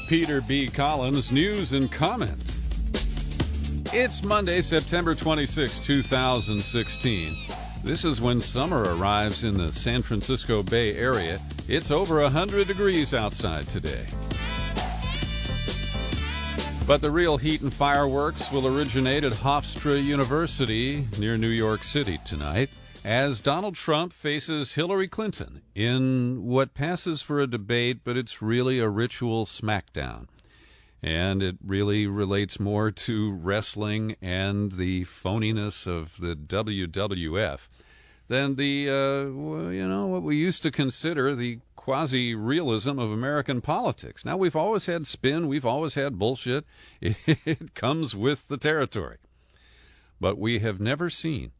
Peter B. Collins, news and comment. It's Monday, September 26, 2016. This is when summer arrives in the San Francisco Bay Area. It's over 100 degrees outside today. But the real heat and fireworks will originate at Hofstra University near New York City tonight as Donald Trump faces Hillary Clinton in what passes for a debate, but it's really a ritual smackdown. And it really relates more to wrestling and the phoniness of the WWF than the, what we used to consider the quasi-realism of American politics. Now, we've always had spin. We've always had bullshit. It comes with the territory. But we have never seen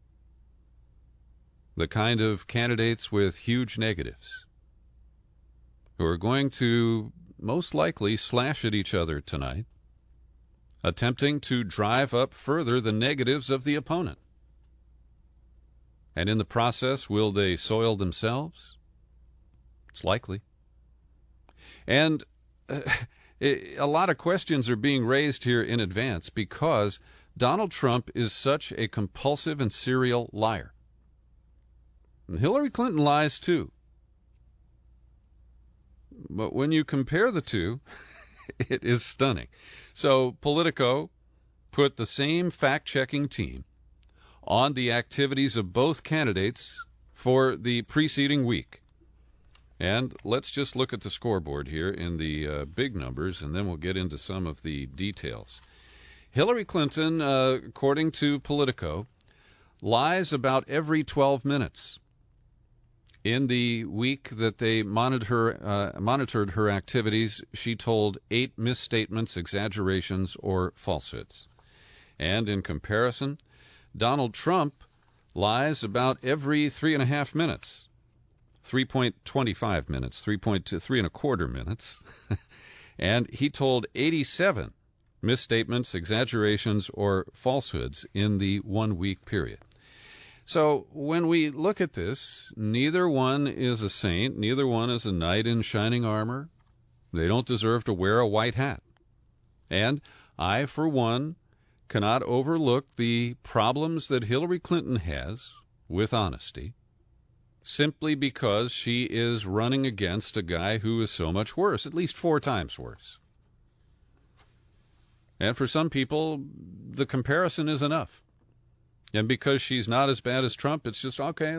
the kind of candidates with huge negatives who are going to most likely slash at each other tonight, attempting to drive up further the negatives of the opponent. And in the process, will they soil themselves? It's likely. And a lot of questions are being raised here in advance because Donald Trump is such a compulsive and serial liar. And Hillary Clinton lies too. But when you compare the two, it is stunning. So Politico put the same fact-checking team on the activities of both candidates for the preceding week. And let's just look at the scoreboard here in the big numbers, and then we'll get into some of the details. Hillary Clinton, according to Politico, lies about every 12 minutes. In the week that they monitored her activities, she told 8 misstatements, exaggerations, or falsehoods. And in comparison, Donald Trump lies about every 3.5 minutes, 3.25 minutes, 3.25 minutes, and he told 87 misstatements, exaggerations, or falsehoods in the 1 week period. So when we look at this, neither one is a saint, neither one is a knight in shining armor. They don't deserve to wear a white hat. And I, for one, cannot overlook the problems that Hillary Clinton has with honesty, simply because she is running against a guy who is so much worse, at least 4 times worse. And for some people, the comparison is enough. And because she's not as bad as Trump, it's just, okay,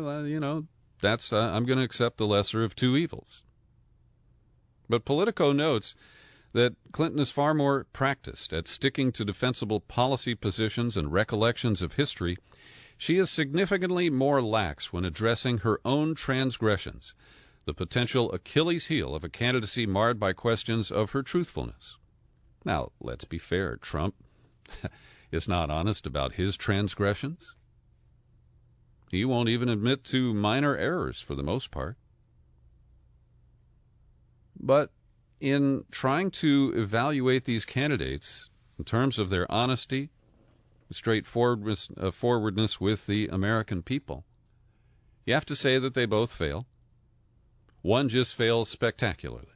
that's I'm going to accept the lesser of two evils. But Politico notes that Clinton is far more practiced at sticking to defensible policy positions and recollections of history. She is significantly more lax when addressing her own transgressions, the potential Achilles heel of a candidacy marred by questions of her truthfulness. Now, let's be fair, Trump is not honest about his transgressions. He won't even admit to minor errors for the most part. But in trying to evaluate these candidates in terms of their honesty, forwardness with the American people, you have to say that they both fail. One just fails spectacularly.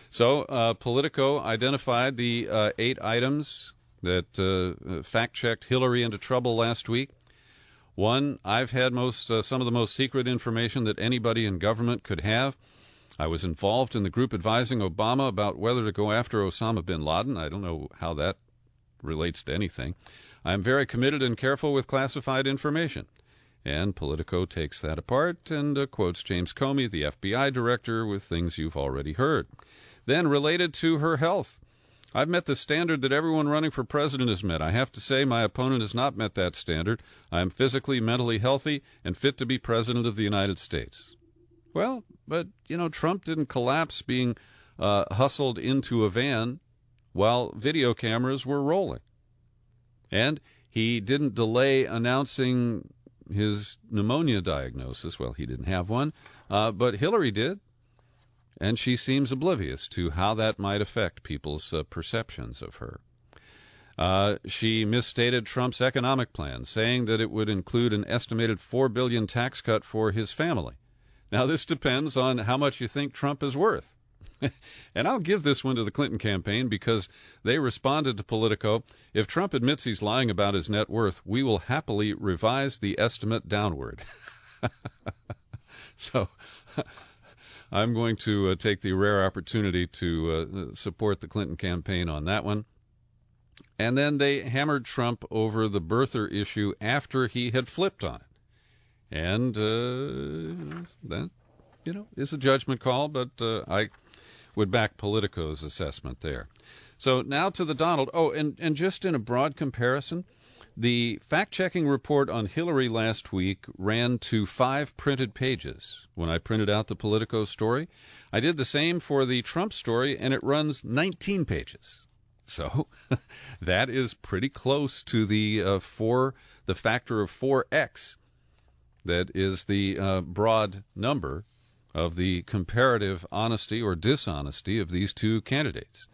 So Politico identified the 8 items that fact-checked Hillary into trouble last week. 1, I've had some of the most secret information that anybody in government could have. I was involved in the group advising Obama about whether to go after Osama bin Laden. I don't know how that relates to anything. I am very committed and careful with classified information. And Politico takes that apart and quotes James Comey, the FBI director, with things you've already heard. Then, related to her health, I've met the standard that everyone running for president has met. I have to say my opponent has not met that standard. I am physically, mentally healthy and fit to be president of the United States. Well, but, Trump didn't collapse being hustled into a van while video cameras were rolling. And he didn't delay announcing his pneumonia diagnosis. Well, he didn't have one, but Hillary did. And she seems oblivious to how that might affect people's perceptions of her. She misstated Trump's economic plan, saying that it would include an estimated $4 billion tax cut for his family. Now, this depends on how much you think Trump is worth. And I'll give this one to the Clinton campaign because they responded to Politico, if Trump admits he's lying about his net worth, we will happily revise the estimate downward. So I'm going to take the rare opportunity to support the Clinton campaign on that one. And then they hammered Trump over the birther issue after he had flipped on it. And that, is a judgment call, but I would back Politico's assessment there. So now to the Donald. Oh, and just in a broad comparison, the fact-checking report on Hillary last week ran to 5 printed pages when I printed out the Politico story. I did the same for the Trump story, and it runs 19 pages. So that is pretty close to the factor of 4x. That is the broad number of the comparative honesty or dishonesty of these two candidates.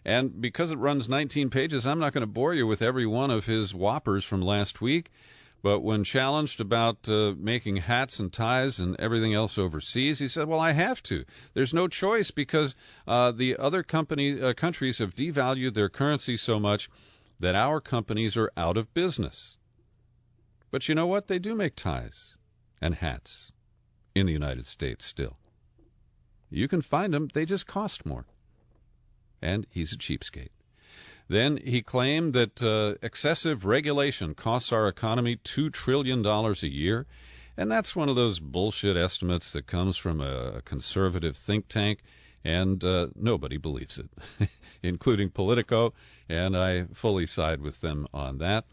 And because it runs 19 pages, I'm not going to bore you with every one of his whoppers from last week. But when challenged about making hats and ties and everything else overseas, he said, well, I have to. There's no choice because the other countries have devalued their currency so much that our companies are out of business. But you know what? They do make ties and hats in the United States still. You can find them. They just cost more. And he's a cheapskate. Then he claimed that excessive regulation costs our economy $2 trillion a year, and that's one of those bullshit estimates that comes from a conservative think tank, and nobody believes it, including Politico, and I fully side with them on that.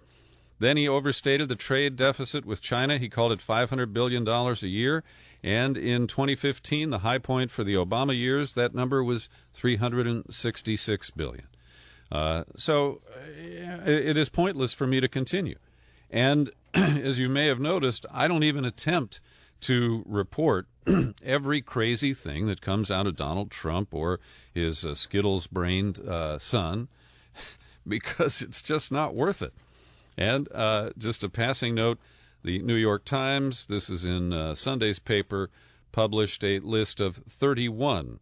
Then he overstated the trade deficit with China. He called it $500 billion a year, and in 2015, the high point for the Obama years, that number was $366 billion. So it is pointless for me to continue. And as you may have noticed, I don't even attempt to report every crazy thing that comes out of Donald Trump or his Skittles-brained son, because it's just not worth it. And just a passing note, the New York Times, this is in Sunday's paper, published a list of 31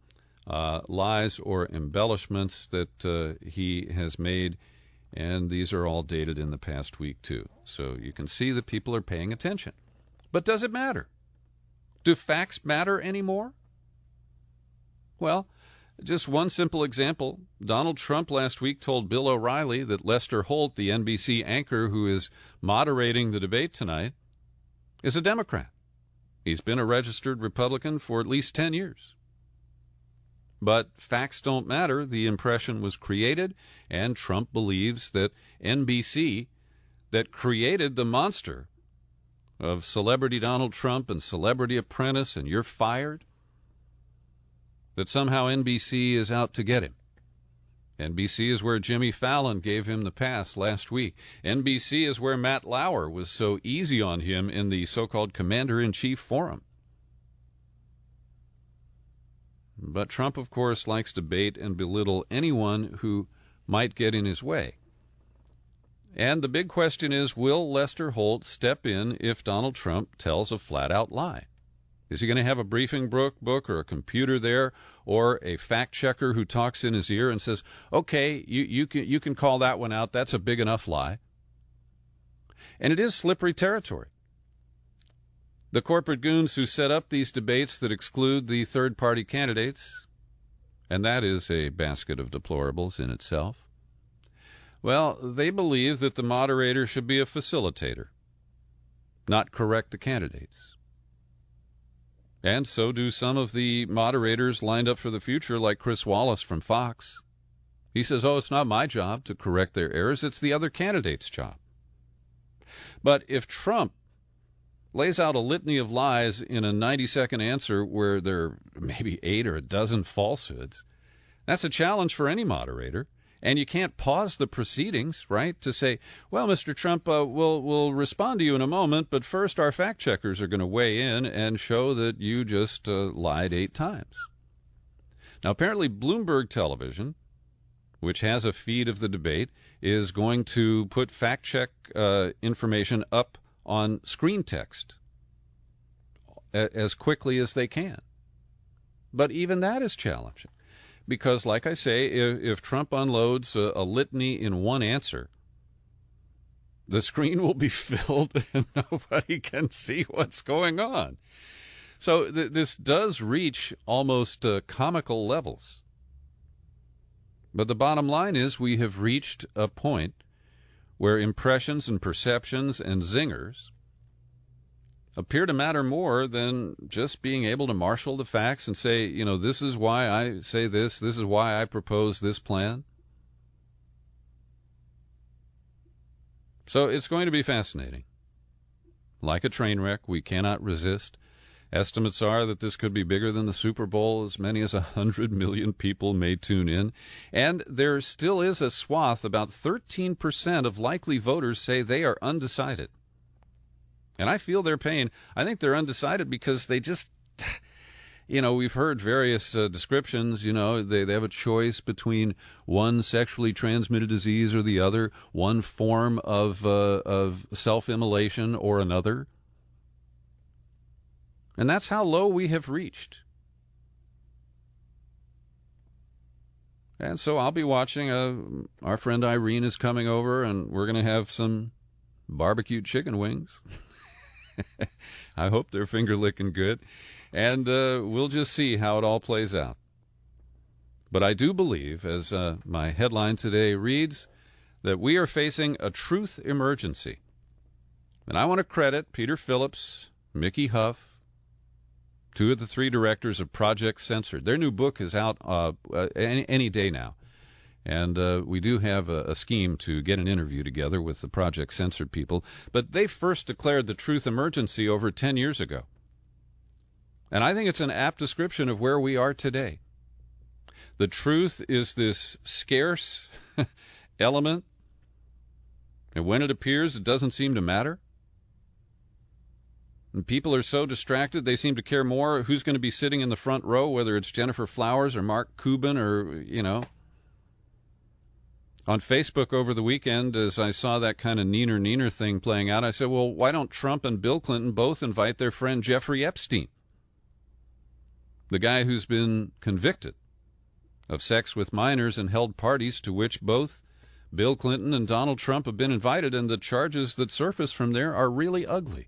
lies or embellishments that he has made, and these are all dated in the past week, too. So you can see that people are paying attention. But does it matter? Do facts matter anymore? Well, just one simple example. Donald Trump last week told Bill O'Reilly that Lester Holt, the NBC anchor who is moderating the debate tonight, is a Democrat. He's been a registered Republican for at least 10 years. But facts don't matter. The impression was created, and Trump believes that NBC, that created the monster of Celebrity Donald Trump and Celebrity Apprentice and You're Fired, that somehow NBC is out to get him. NBC is where Jimmy Fallon gave him the pass last week. NBC is where Matt Lauer was so easy on him in the so-called Commander-in-Chief Forum. But Trump, of course, likes to bait and belittle anyone who might get in his way. And the big question is, will Lester Holt step in if Donald Trump tells a flat-out lie? Is he going to have a briefing book or a computer there, or a fact-checker who talks in his ear and says, okay, you can call that one out, that's a big enough lie? And it is slippery territory. The corporate goons who set up these debates that exclude the third-party candidates, and that is a basket of deplorables in itself, well, they believe that the moderator should be a facilitator, not correct the candidates. And so do some of the moderators lined up for the future, like Chris Wallace from Fox. He says, oh, it's not my job to correct their errors, it's the other candidate's job. But if Trump lays out a litany of lies in a 90-second answer where there are maybe 8 or a dozen falsehoods, that's a challenge for any moderator. And you can't pause the proceedings, right, to say, well, Mr. Trump, we'll respond to you in a moment, but first our fact-checkers are going to weigh in and show that you just lied 8 times. Now, apparently Bloomberg Television, which has a feed of the debate, is going to put fact-check information up on screen text as quickly as they can. But even that is challenging. Because, like I say, if Trump unloads a litany in one answer, the screen will be filled and nobody can see what's going on. So this does reach almost comical levels. But the bottom line is we have reached a point where impressions and perceptions and zingers appear to matter more than just being able to marshal the facts and say, you know, this is why I say this is why I propose this plan. So it's going to be fascinating. Like a train wreck, we cannot resist. Estimates are that this could be bigger than the Super Bowl. As many as 100 million people may tune in. And there still is a swath, about 13% of likely voters say they are undecided. And I feel their pain. I think they're undecided because they just, you know, we've heard various descriptions. You know, they have a choice between one sexually transmitted disease or the other, one form of self-immolation or another. And that's how low we have reached. And so I'll be watching. Our friend Irene is coming over, and we're going to have some barbecued chicken wings. I hope they're finger-licking good. And we'll just see how it all plays out. But I do believe, as my headline today reads, that we are facing a truth emergency. And I want to credit Peter Phillips, Mickey Huff, two of the three directors of Project Censored. Their new book is out any day now. And we do have a scheme to get an interview together with the Project Censored people. But they first declared the truth emergency over 10 years ago. And I think it's an apt description of where we are today. The truth is this scarce element. And when it appears, it doesn't seem to matter. And people are so distracted, they seem to care more who's going to be sitting in the front row, whether it's Jennifer Flowers or Mark Cuban or, you know. On Facebook over the weekend, as I saw that kind of neener thing playing out, I said, well, why don't Trump and Bill Clinton both invite their friend Jeffrey Epstein, the guy who's been convicted of sex with minors and held parties to which both Bill Clinton and Donald Trump have been invited, and the charges that surface from there are really ugly.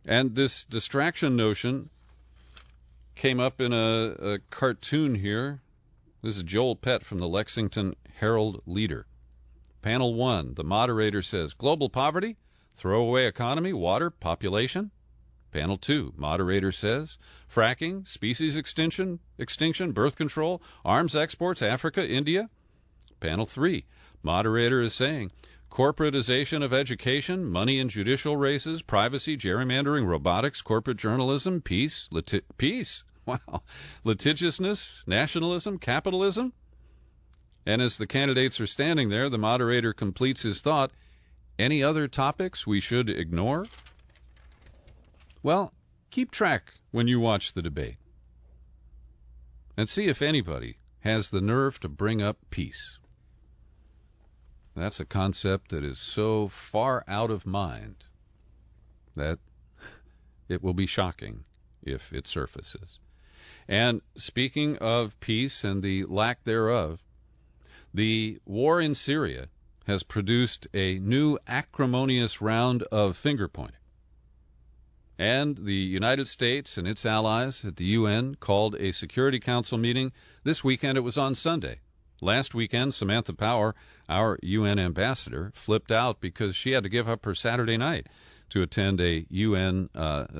And this distraction notion came up in a cartoon here. This is Joel Pett from the Lexington Herald-Leader. Panel 1, the moderator says, global poverty, throwaway economy, water, population. Panel 2, moderator says, fracking, species extinction, birth control, arms exports, Africa, India. Panel 3, moderator is saying, corporatization of education, money in judicial races, privacy, gerrymandering, robotics, corporate journalism, peace, peace. Wow. Litigiousness, nationalism, capitalism. And as the candidates are standing there, the moderator completes his thought. Any other topics we should ignore? Well, keep track when you watch the debate. And see if anybody has the nerve to bring up peace. That's a concept that is so far out of mind that it will be shocking if it surfaces. And speaking of peace and the lack thereof, the war in Syria has produced a new acrimonious round of finger-pointing. And the United States and its allies at the UN called a Security Council meeting. This weekend it was on Sunday. Last weekend, Samantha Power, our UN ambassador, flipped out because she had to give up her Saturday night to attend a UN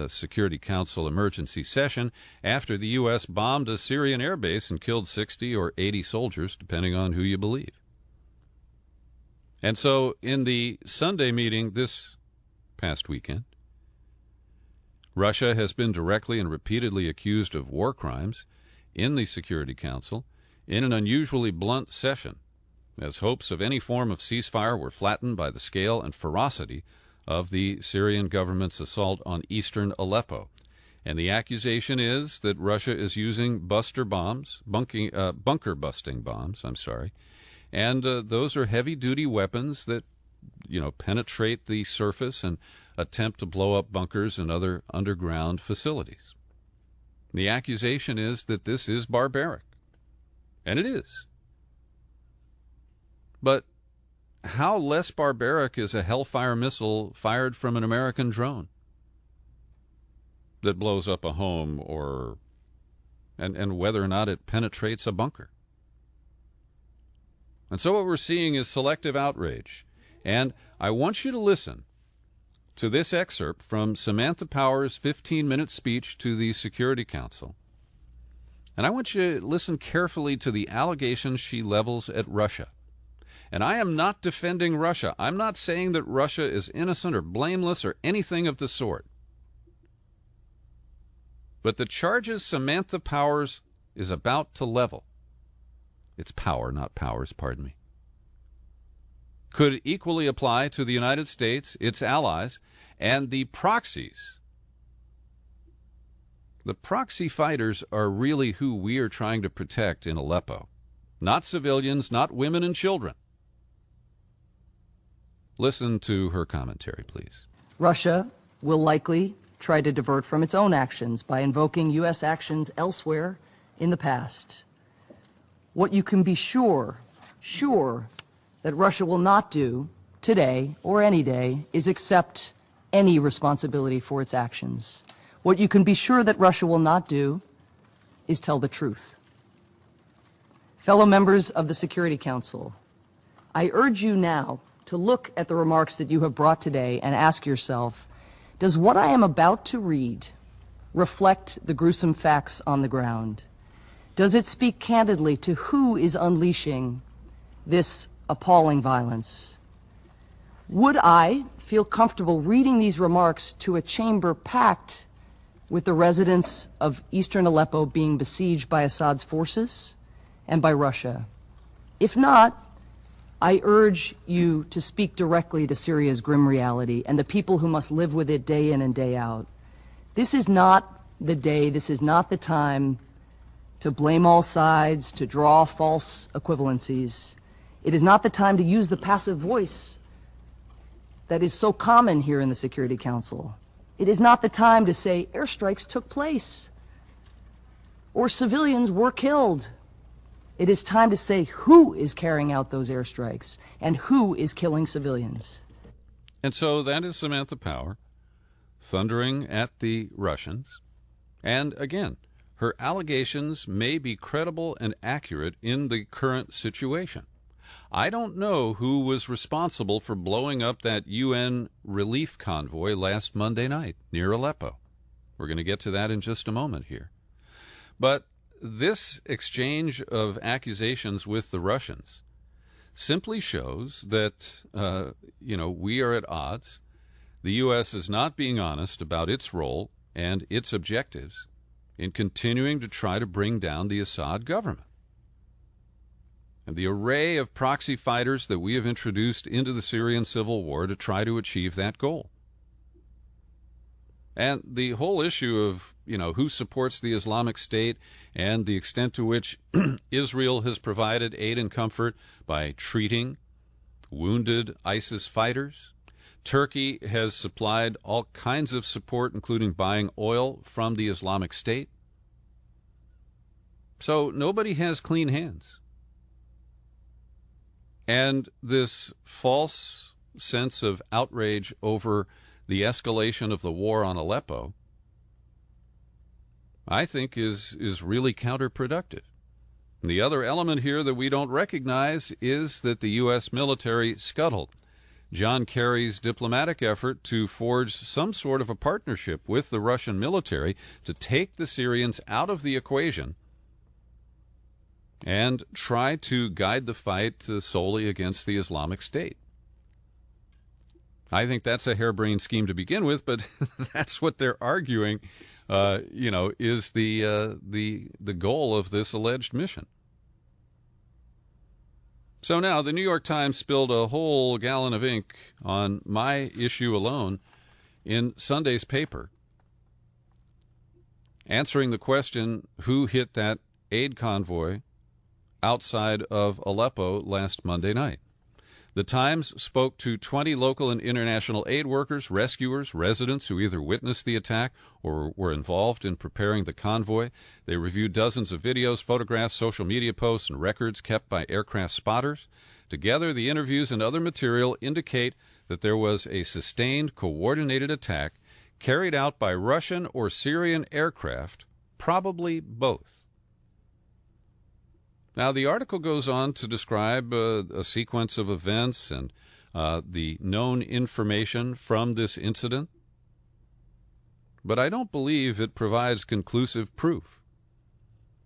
Security Council emergency session after the U.S. bombed a Syrian air base and killed 60 or 80 soldiers, depending on who you believe. And so in the Sunday meeting this past weekend, Russia has been directly and repeatedly accused of war crimes in the Security Council in an unusually blunt session, as hopes of any form of ceasefire were flattened by the scale and ferocity of the Syrian government's assault on eastern Aleppo. And the accusation is that Russia is using bunker busting bombs, and those are heavy-duty weapons that, penetrate the surface and attempt to blow up bunkers and other underground facilities. The accusation is that this is barbaric, and it is. But how less barbaric is a Hellfire missile fired from an American drone that blows up a home, and whether or not it penetrates a bunker? And so what we're seeing is selective outrage. And I want you to listen to this excerpt from Samantha Power's 15-minute speech to the Security Council. And I want you to listen carefully to the allegations she levels at Russia. And I am not defending Russia. I'm not saying that Russia is innocent or blameless or anything of the sort. But the charges Samantha Powers is about to level, it's Power, not Powers, pardon me, could equally apply to the United States, its allies, and the proxies. The proxy fighters are really who we are trying to protect in Aleppo, not civilians, not women and children. Listen to her commentary, please. Russia will likely try to divert from its own actions by invoking U.S. actions elsewhere in the past. What you can be sure that Russia will not do today or any day is accept any responsibility for its actions. What you can be sure that Russia will not do is tell the truth. Fellow members of the Security Council, I urge you now to look at the remarks that you have brought today and ask yourself, does what I am about to read reflect the gruesome facts on the ground? Does it speak candidly to who is unleashing this appalling violence? Would I feel comfortable reading these remarks to a chamber packed with the residents of eastern Aleppo being besieged by Assad's forces and by Russia? If not, I urge you to speak directly to Syria's grim reality and the people who must live with it day in and day out. This is not the day, this is not the time to blame all sides, to draw false equivalencies. It is not the time to use the passive voice that is so common here in the Security Council. It is not the time to say airstrikes took place or civilians were killed. It is time to say who is carrying out those airstrikes and who is killing civilians. And so that is Samantha Power thundering at the Russians. And again, her allegations may be credible and accurate in the current situation. I don't know who was responsible for blowing up that UN relief convoy last Monday night near Aleppo. We're going to get to that in just a moment here. But this exchange of accusations with the Russians simply shows that, we are at odds. The U.S. is not being honest about its role and its objectives in continuing to try to bring down the Assad government. And the array of proxy fighters that we have introduced into the Syrian civil war to try to achieve that goal. And the whole issue of, who supports the Islamic State and the extent to which Israel has provided aid and comfort by treating wounded ISIS fighters. Turkey has supplied all kinds of support, including buying oil from the Islamic State. So nobody has clean hands. And this false sense of outrage over the escalation of the war on Aleppo, I think, is really counterproductive. And the other element here that we don't recognize is that the U.S. military scuttled John Kerry's diplomatic effort to forge some sort of a partnership with the Russian military to take the Syrians out of the equation and try to guide the fight solely against the Islamic State. I think that's a harebrained scheme to begin with, but that's what they're arguing, is the goal of this alleged mission. So now the New York Times spilled a whole gallon of ink on my issue alone in Sunday's paper, answering the question, who hit that aid convoy outside of Aleppo last Monday night? The Times spoke to 20 local and international aid workers, rescuers, residents who either witnessed the attack or were involved in preparing the convoy. They reviewed dozens of videos, photographs, social media posts, and records kept by aircraft spotters. Together, the interviews and other material indicate that there was a sustained, coordinated attack carried out by Russian or Syrian aircraft, probably both. Now, the article goes on to describe a sequence of events and the known information from this incident, but I don't believe it provides conclusive proof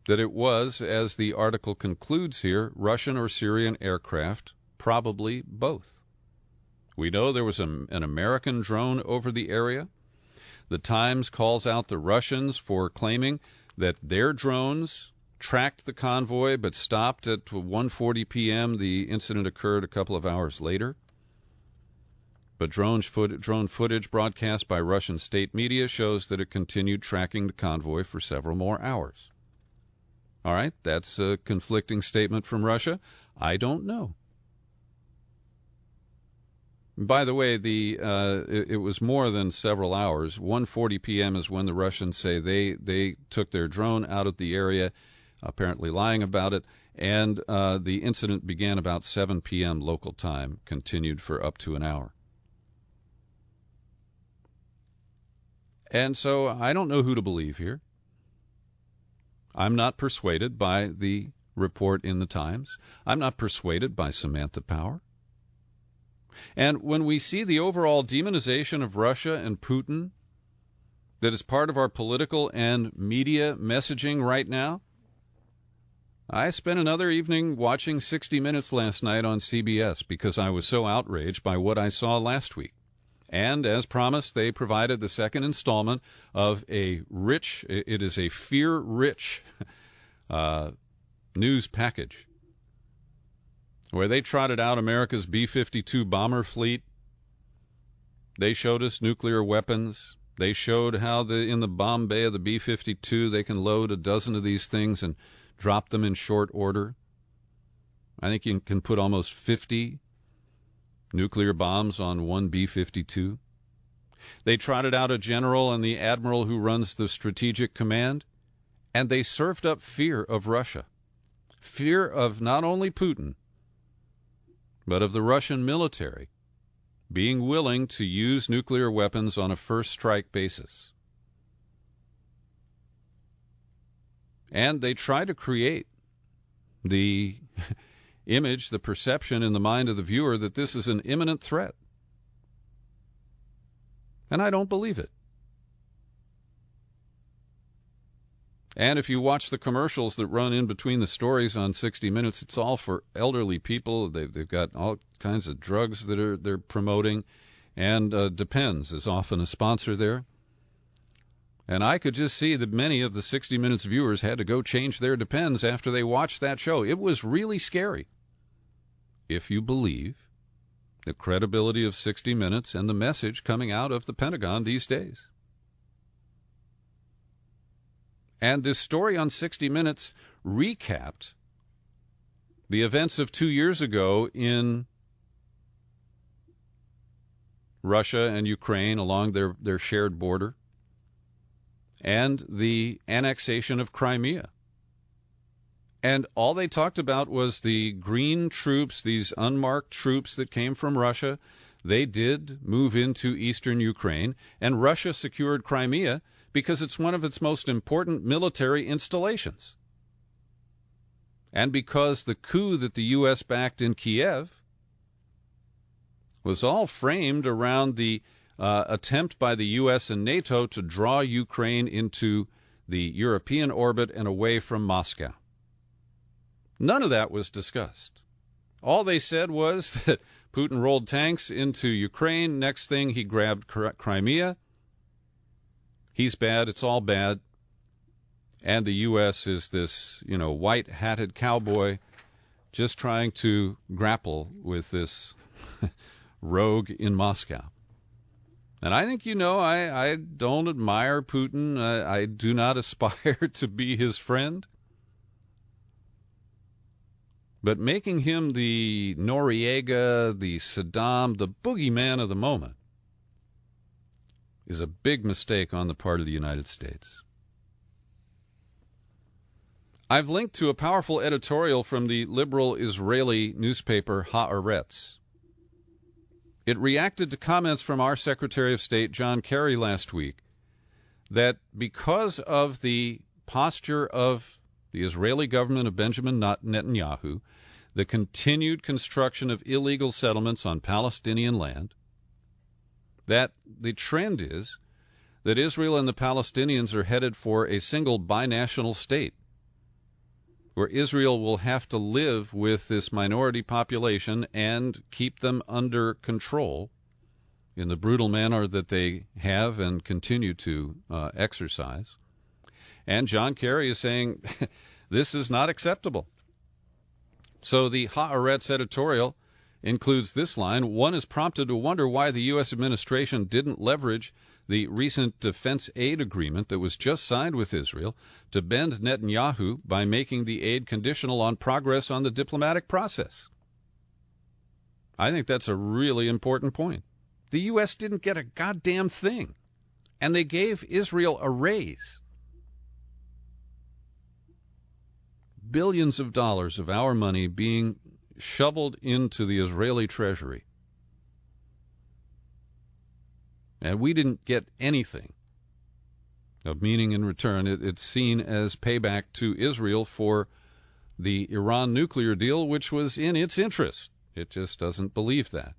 that it was, as the article concludes here, Russian or Syrian aircraft, probably both. We know there was an American drone over the area. The Times calls out the Russians for claiming that their drones tracked the convoy but stopped at 1:40 p.m. The incident occurred a couple of hours later. But drone footage broadcast by Russian state media shows that it continued tracking the convoy for several more hours. All right, that's a conflicting statement from Russia. I don't know. By the way, it was more than several hours. 1:40 p.m. is when the Russians say they took their drone out of the area, apparently lying about it, and the incident began about 7 p.m. local time, continued for up to an hour. And so I don't know who to believe here. I'm not persuaded by the report in the Times. I'm not persuaded by Samantha Power. And when we see the overall demonization of Russia and Putin that is part of our political and media messaging right now, I spent another evening watching 60 Minutes last night on CBS because I was so outraged by what I saw last week. And as promised, they provided the second installment of it is a fear-rich news package where they trotted out America's B-52 bomber fleet. They showed us nuclear weapons. They showed how in the bomb bay of the B-52 they can load a dozen of these things and drop them in short order. I think you can put almost 50 nuclear bombs on one B-52. They trotted out a general and the admiral who runs the Strategic Command, and they served up fear of Russia. Fear of not only Putin, but of the Russian military being willing to use nuclear weapons on a first strike basis. And they try to create the image, the perception in the mind of the viewer that this is an imminent threat. And I don't believe it. And if you watch the commercials that run in between the stories on 60 Minutes, it's all for elderly people. They've got all kinds of drugs that they're promoting, and Depends is often a sponsor there. And I could just see that many of the 60 Minutes viewers had to go change their Depends after they watched that show. It was really scary. If you believe the credibility of 60 Minutes and the message coming out of the Pentagon these days. And this story on 60 Minutes recapped the events of 2 years ago in Russia and Ukraine along their shared border, and the annexation of Crimea. And all they talked about was the green troops, these unmarked troops that came from Russia. They did move into eastern Ukraine, and Russia secured Crimea because it's one of its most important military installations. And because the coup that the U.S. backed in Kiev was all framed around the attempt by the U.S. and NATO to draw Ukraine into the European orbit and away from Moscow. None of that was discussed. All they said was that Putin rolled tanks into Ukraine. Next thing, he grabbed Crimea. He's bad. It's all bad. And the U.S. is this, white-hatted cowboy just trying to grapple with this rogue in Moscow. And I think I don't admire Putin. I do not aspire to be his friend. But making him the Noriega, the Saddam, the boogeyman of the moment is a big mistake on the part of the United States. I've linked to a powerful editorial from the liberal Israeli newspaper Haaretz. It reacted to comments from our Secretary of State, John Kerry, last week, that because of the posture of the Israeli government of Benjamin Netanyahu, the continued construction of illegal settlements on Palestinian land, that the trend is that Israel and the Palestinians are headed for a single binational state, where Israel will have to live with this minority population and keep them under control in the brutal manner that they have and continue to exercise. And John Kerry is saying this is not acceptable. So the Haaretz editorial includes this line: one is prompted to wonder why the U.S. administration didn't leverage the recent defense aid agreement that was just signed with Israel to bend Netanyahu by making the aid conditional on progress on the diplomatic process. I think that's a really important point. The U.S. didn't get a goddamn thing, and they gave Israel a raise. Billions of dollars of our money being shoveled into the Israeli treasury. And we didn't get anything of meaning in return. It's seen as payback to Israel for the Iran nuclear deal, which was in its interest. It just doesn't believe that.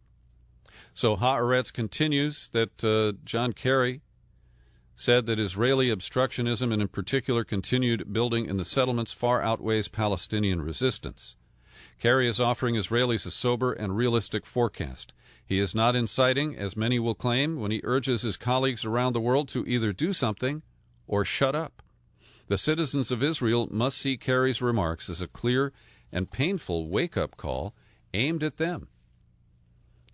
So Haaretz continues that John Kerry said that Israeli obstructionism, and in particular continued building in the settlements, far outweighs Palestinian resistance. Kerry is offering Israelis a sober and realistic forecast. He is not inciting, as many will claim, when he urges his colleagues around the world to either do something or shut up. The citizens of Israel must see Kerry's remarks as a clear and painful wake-up call aimed at them.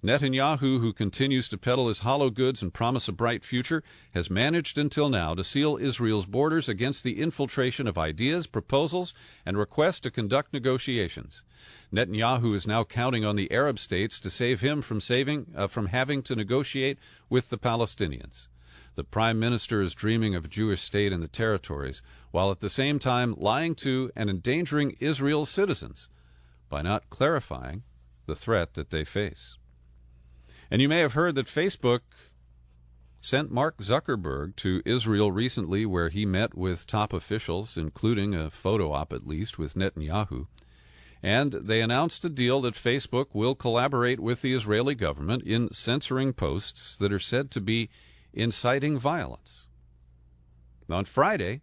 Netanyahu, who continues to peddle his hollow goods and promise a bright future, has managed until now to seal Israel's borders against the infiltration of ideas, proposals, and requests to conduct negotiations. Netanyahu is now counting on the Arab states to save him from having to negotiate with the Palestinians. The prime minister is dreaming of a Jewish state in the territories, while at the same time lying to and endangering Israel's citizens by not clarifying the threat that they face. And you may have heard that Facebook sent Mark Zuckerberg to Israel recently, where he met with top officials, including a photo op at least with Netanyahu. And they announced a deal that Facebook will collaborate with the Israeli government in censoring posts that are said to be inciting violence. On Friday,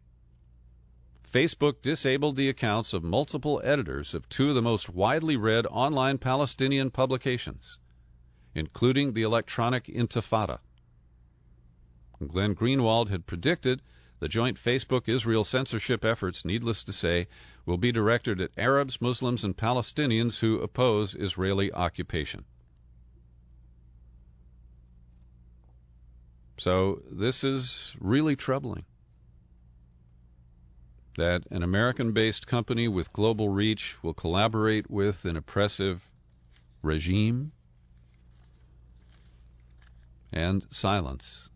Facebook disabled the accounts of multiple editors of two of the most widely read online Palestinian publications, including the electronic Intifada. Glenn Greenwald had predicted the joint Facebook-Israel censorship efforts, needless to say, will be directed at Arabs, Muslims, and Palestinians who oppose Israeli occupation. So this is really troubling, that an American-based company with global reach will collaborate with an oppressive regime and silence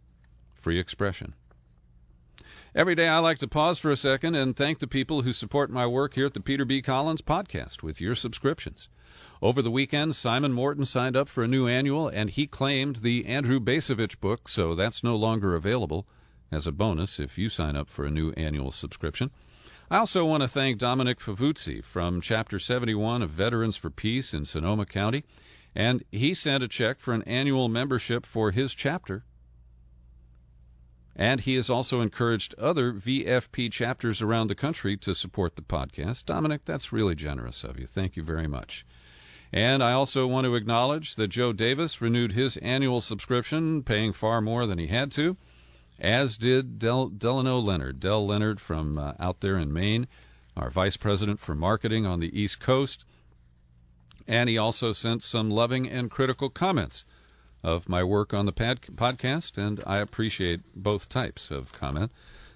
free expression. Every day I like to pause for a second and thank the people who support my work here at the Peter B. Collins Podcast with your subscriptions. Over the weekend, Simon Morton signed up for a new annual, and he claimed the Andrew Bacevich book, so that's no longer available as a bonus if you sign up for a new annual subscription. I also want to thank Dominic Favuzzi from Chapter 71 of Veterans for Peace in Sonoma County, and he sent a check for an annual membership for his chapter. And he has also encouraged other VFP chapters around the country to support the podcast. Dominic, that's really generous of you. Thank you very much. And I also want to acknowledge that Joe Davis renewed his annual subscription, paying far more than he had to, as did Delano Leonard. Del Leonard from out there in Maine, our vice president for marketing on the East Coast. And he also sent some loving and critical comments of my work on the podcast, and I appreciate both types of comment.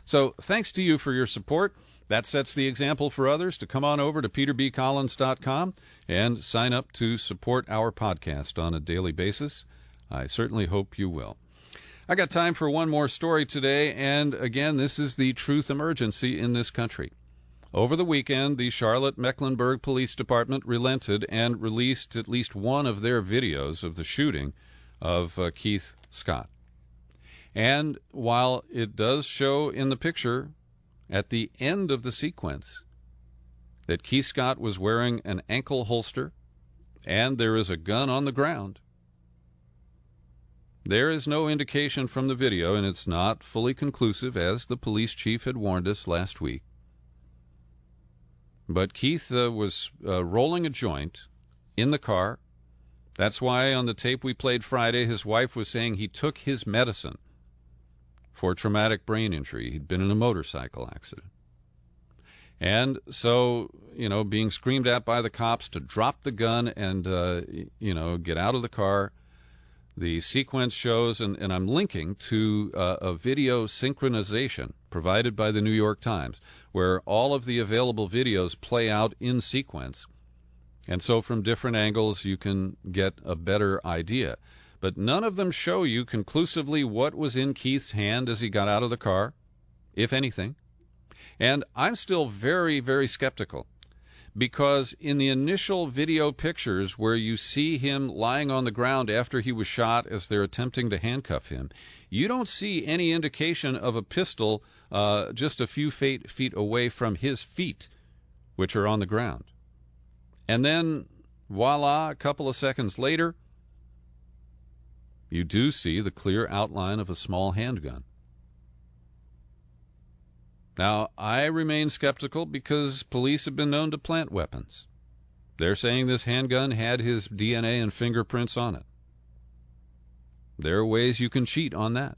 So thanks to you for your support. That sets the example for others to come on over to peterbcollins.com and sign up to support our podcast on a daily basis. I certainly hope you will. I got time for one more story today, and again, this is the truth emergency in this country. Over the weekend, the Charlotte-Mecklenburg Police Department relented and released at least one of their videos of the shooting of Keith Scott. And while it does show in the picture at the end of the sequence that Keith Scott was wearing an ankle holster and there is a gun on the ground, there is no indication from the video, and it's not fully conclusive, as the police chief had warned us last week. But Keith was rolling a joint in the car. That's why on the tape we played Friday, his wife was saying he took his medicine for traumatic brain injury. He'd been in a motorcycle accident. And so, being screamed at by the cops to drop the gun and, get out of the car. The sequence shows, and I'm linking to a video synchronization provided by the New York Times, where all of the available videos play out in sequence. And so from different angles, you can get a better idea. But none of them show you conclusively what was in Keith's hand as he got out of the car, if anything. And I'm still very, very skeptical, because in the initial video pictures where you see him lying on the ground after he was shot as they're attempting to handcuff him, you don't see any indication of a pistol just a few feet away from his feet, which are on the ground. And then, voila, a couple of seconds later, you do see the clear outline of a small handgun. Now, I remain skeptical because police have been known to plant weapons. They're saying this handgun had his DNA and fingerprints on it. There are ways you can cheat on that.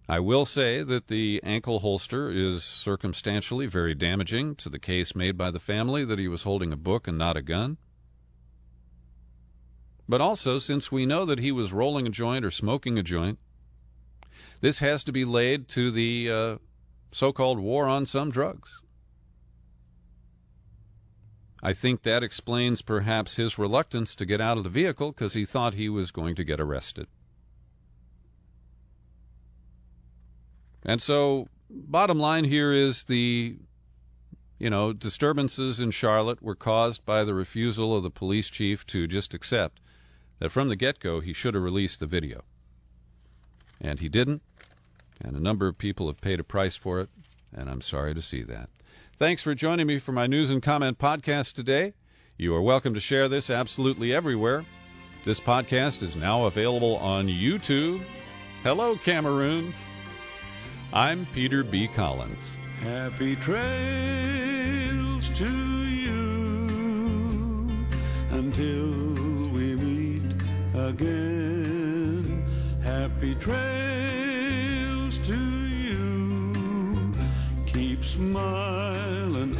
I will say that the ankle holster is circumstantially very damaging to the case made by the family that he was holding a book and not a gun. But also, since we know that he was rolling a joint or smoking a joint, this has to be laid to the so-called war on some drugs. I think that explains perhaps his reluctance to get out of the vehicle because he thought he was going to get arrested. And so, bottom line here is the, disturbances in Charlotte were caused by the refusal of the police chief to just accept that from the get-go he should have released the video. And he didn't, and a number of people have paid a price for it, and I'm sorry to see that. Thanks for joining me for my News and Comment podcast today. You are welcome to share this absolutely everywhere. This podcast is now available on YouTube. Hello, Cameroon. I'm Peter B. Collins. Happy trails to you until we meet again. Happy trails to you. Keep smiling